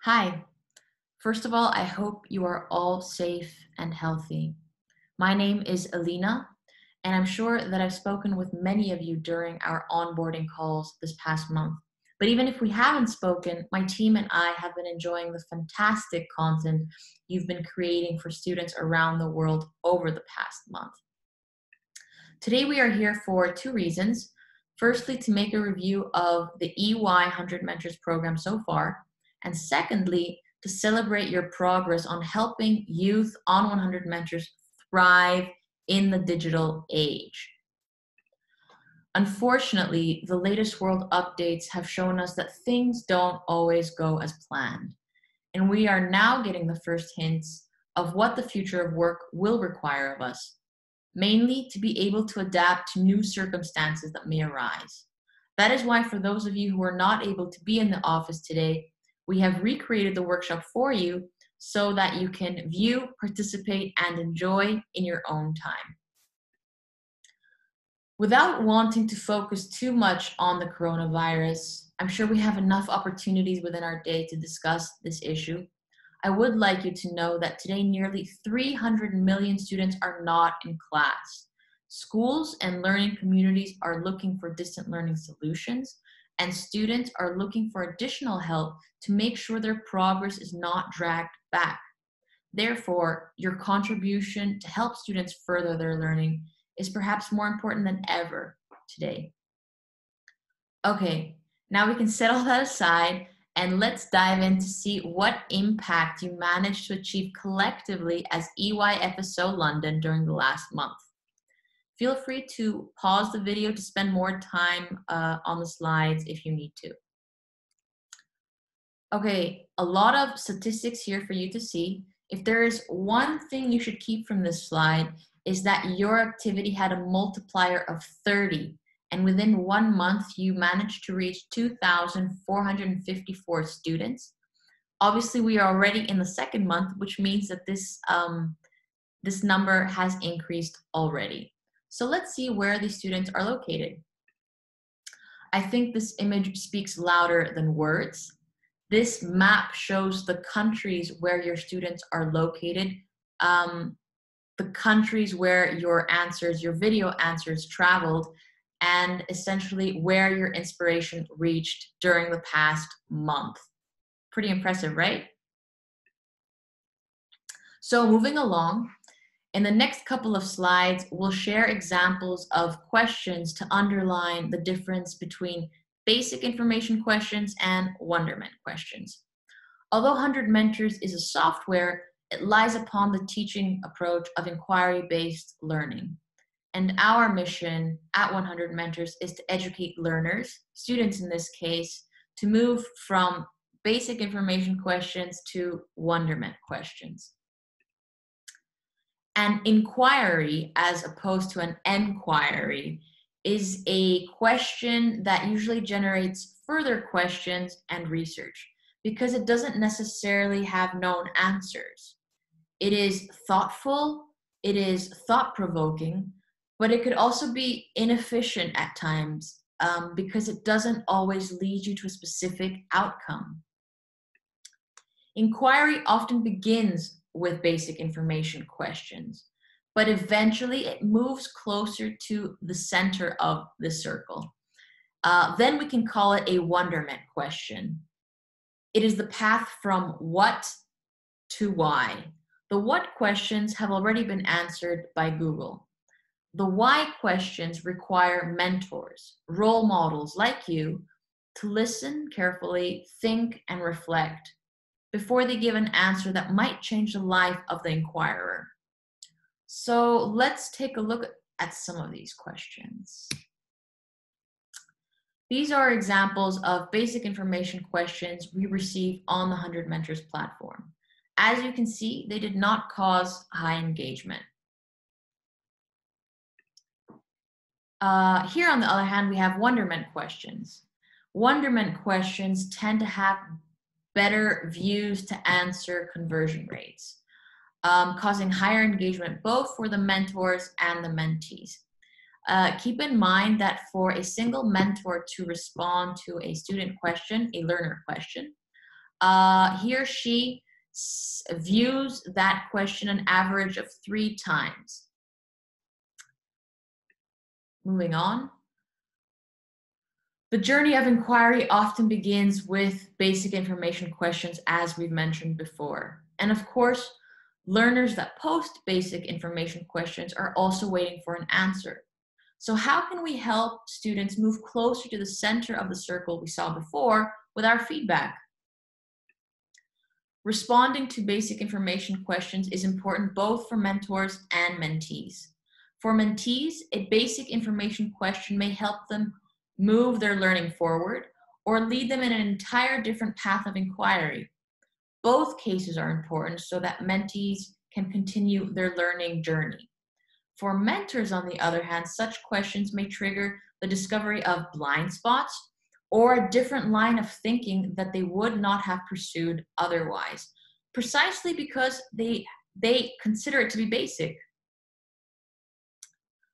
Hi. First of all, I hope you are all safe and healthy. My name is Alina, and I'm sure that I've spoken with many of you during our onboarding calls this past month. But even if we haven't spoken, my team and I have been enjoying the fantastic content you've been creating for students around the world over the past month. Today we are here for two reasons. Firstly, to make a review of the EY 100 Mentors program so far, and secondly, to celebrate your progress on helping youth on 100 Mentors thrive in the digital age. Unfortunately, the latest world updates have shown us that things don't always go as planned, and we are now getting the first hints of what the future of work will require of us, mainly to be able to adapt to new circumstances that may arise. That is why, for those of you who are not able to be in the office today, we have recreated the workshop for you so that you can view, participate, and enjoy in your own time. Without wanting to focus too much on the coronavirus, I'm sure we have enough opportunities within our day to discuss this issue. I would like you to know that today nearly 300 million students are not in class. Schools and learning communities are looking for distant learning solutions, and students are looking for additional help to make sure their progress is not dragged back. Therefore, your contribution to help students further their learning is perhaps more important than ever today. Okay, now we can set all that aside and let's dive in to see what impact you managed to achieve collectively as EYFSO London during the last month. Feel free to pause the video to spend more time on the slides if you need to. Okay, a lot of statistics here for you to see. If there is one thing you should keep from this slide, is that your activity had a multiplier of 30. And within 1 month, you managed to reach 2,454 students. Obviously, we are already in the second month, which means that this number has increased already. So let's see where these students are located. I think this image speaks louder than words. This map shows the countries where your students are located, the countries where your video answers traveled, and essentially where your inspiration reached during the past month. Pretty impressive, right? So moving along, in the next couple of slides, we'll share examples of questions to underline the difference between basic information questions and Wonderment questions. Although 100 Mentors is a software, it lies upon the teaching approach of inquiry-based learning. And our mission at 100 Mentors is to educate learners, students in this case, to move from basic information questions to Wonderment questions. An inquiry, as opposed to an enquiry, is a question that usually generates further questions and research because it doesn't necessarily have known answers. It is thoughtful, it is thought-provoking, but it could also be inefficient at times because it doesn't always lead you to a specific outcome. Inquiry often begins with basic information questions, but eventually it moves closer to the center of the circle. Then we can call it a Wonderment question. It is the path from what to why. The what questions have already been answered by Google. The why questions require mentors, role models like you, to listen carefully, think, and reflect before they give an answer that might change the life of the inquirer. So let's take a look at some of these questions. These are examples of basic information questions we receive on the 100 Mentors platform. As you can see, they did not cause high engagement. Here, on the other hand, we have Wonderment questions. Wonderment questions tend to have better views to answer conversion rates, causing higher engagement both for the mentors and the mentees. Keep in mind that for a single mentor to respond to a student question, a learner question, he or she views that question an average of 3 times. Moving on. The journey of inquiry often begins with basic information questions, as we've mentioned before. And of course, learners that post basic information questions are also waiting for an answer. So how can we help students move closer to the center of the circle we saw before with our feedback? Responding to basic information questions is important both for mentors and mentees. For mentees, a basic information question may help them move their learning forward or lead them in an entire different path of inquiry. Both cases are important so that mentees can continue their learning journey. For mentors, on the other hand, such questions may trigger the discovery of blind spots or a different line of thinking that they would not have pursued otherwise, precisely because they consider it to be basic.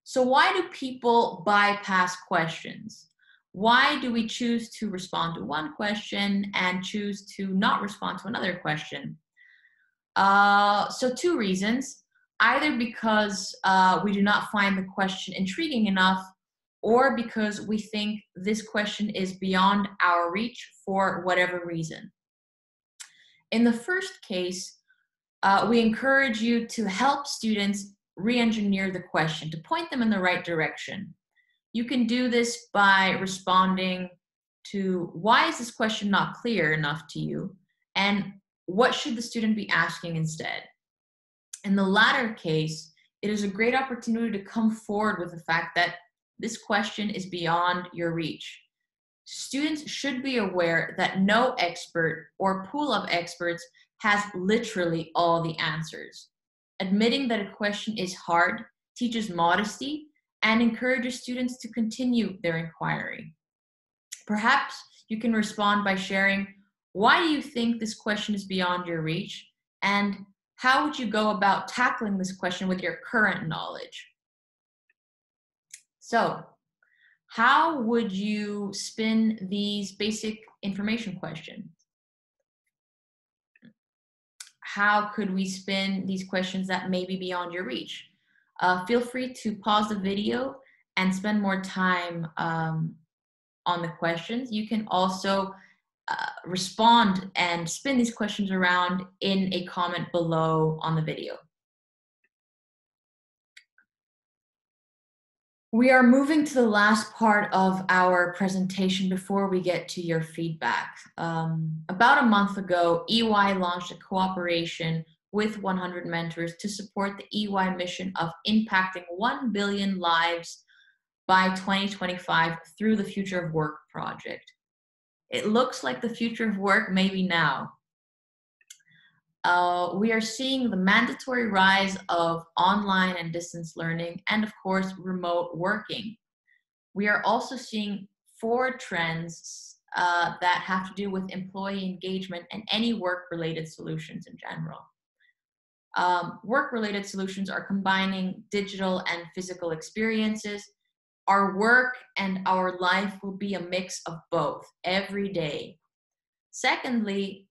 So why do people bypass questions? Why do we choose to respond to one question and choose to not respond to another question? So 2 reasons. Either because we do not find the question intriguing enough, or because we think this question is beyond our reach for whatever reason. In the first case, we encourage you to help students re-engineer the question, to point them in the right direction. You can do this by responding to why is this question not clear enough to you, and what should the student be asking instead? In the latter case, it is a great opportunity to come forward with the fact that this question is beyond your reach. Students should be aware that no expert or pool of experts has literally all the answers. Admitting that a question is hard teaches modesty and encourages students to continue their inquiry. Perhaps you can respond by sharing, why do you think this question is beyond your reach? And how would you go about tackling this question with your current knowledge? So, how would you spin these basic information questions? How could we spin these questions that may be beyond your reach? Feel free to pause the video and spend more time on the questions. You can also respond and spin these questions around in a comment below on the video. We are moving to the last part of our presentation before we get to your feedback. About a month ago, EY launched a cooperation with 100 Mentors to support the EY mission of impacting 1 billion lives by 2025 through the Future of Work project. It looks like the future of work may be now. We are seeing the mandatory rise of online and distance learning and, of course, remote working. We are also seeing 4 trends that have to do with employee engagement and any work-related solutions in general. Work-related solutions are combining digital and physical experiences. Our work and our life will be a mix of both every day. Secondly,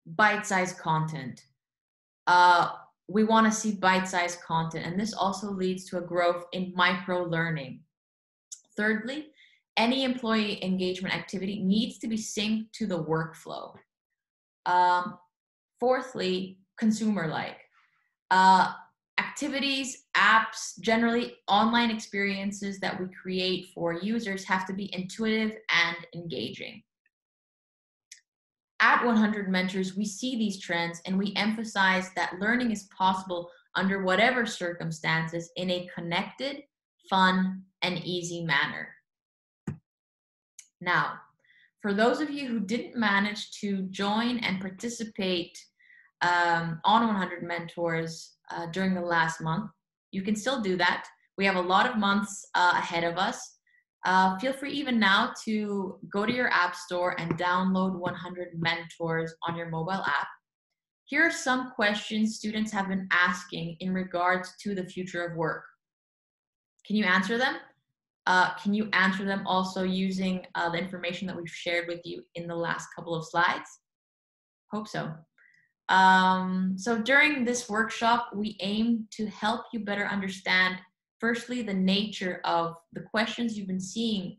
bite-sized content. We want to see bite-sized content, and this also leads to a growth in micro-learning. Thirdly, any employee engagement activity needs to be synced to the workflow. Fourthly, consumer-like. Activities, apps, generally online experiences that we create for users have to be intuitive and engaging. At 100 Mentors, we see these trends and we emphasize that learning is possible under whatever circumstances in a connected, fun, and easy manner. Now, for those of you who didn't manage to join and participate on 100 Mentors during the last month, you can still do that. We have a lot of months ahead of us. Feel free even now to go to your app store and download 100 Mentors on your mobile app. Here are some questions students have been asking in regards to the future of work. Can you answer them? Can you answer them also using the information that we've shared with you in the last couple of slides? Hope so. So during this workshop, we aim to help you better understand, firstly, the nature of the questions you've been seeing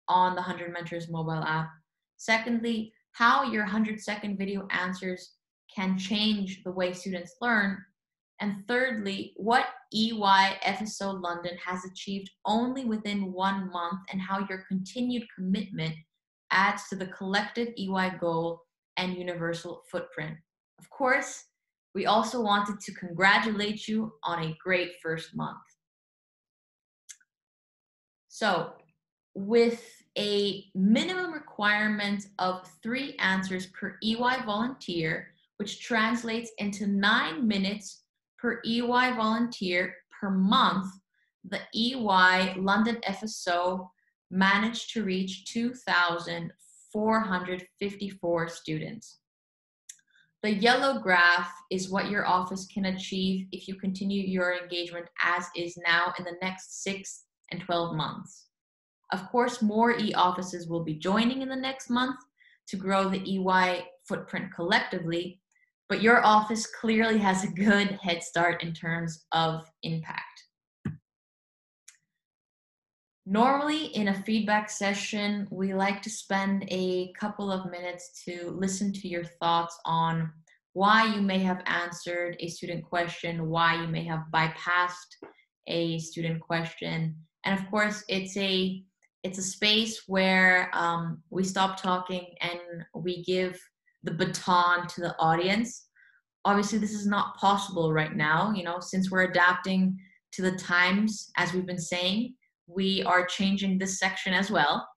on the 100 Mentors mobile app. Secondly, how your 100-second video answers can change the way students learn. And thirdly, what EY FSO London has achieved only within 1 month and how your continued commitment adds to the collective EY goal and universal footprint. Of course, we also wanted to congratulate you on a great first month. So, with a minimum requirement of 3 answers per EY volunteer, which translates into 9 minutes per EY volunteer per month, the EY London FSO managed to reach 2,454 students. The yellow graph is what your office can achieve if you continue your engagement as is now in the next 6 and 12 months. Of course, more e-offices will be joining in the next month to grow the EY footprint collectively, but your office clearly has a good head start in terms of impact. Normally, in a feedback session, we like to spend a couple of minutes to listen to your thoughts on why you may have answered a student question, why you may have bypassed a student question. And of course, it's a space where we stop talking and we give the baton to the audience. Obviously, this is not possible right now, since we're adapting to the times, as we've been saying. We are changing this section as well.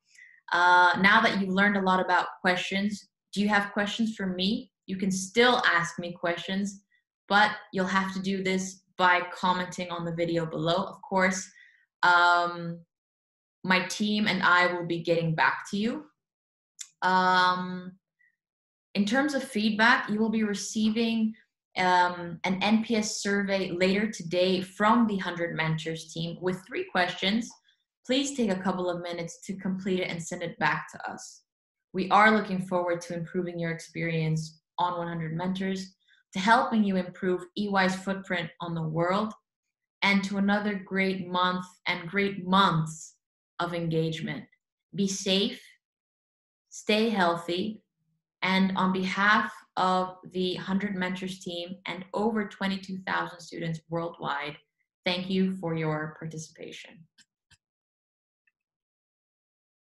Now that you've learned a lot about questions, do you have questions for me? You can still ask me questions, but you'll have to do this by commenting on the video below. Of course, my team and I will be getting back to you. In terms of feedback, you will be receiving an NPS survey later today from the 100 Mentors team with 3 questions. Please take a couple of minutes to complete it and send it back to us. We are looking forward to improving your experience on 100 Mentors, to helping you improve EY's footprint on the world, and to another great month and great months of engagement. Be safe, stay healthy, and on behalf of the 100 Mentors team and over 22,000 students worldwide, thank you for your participation.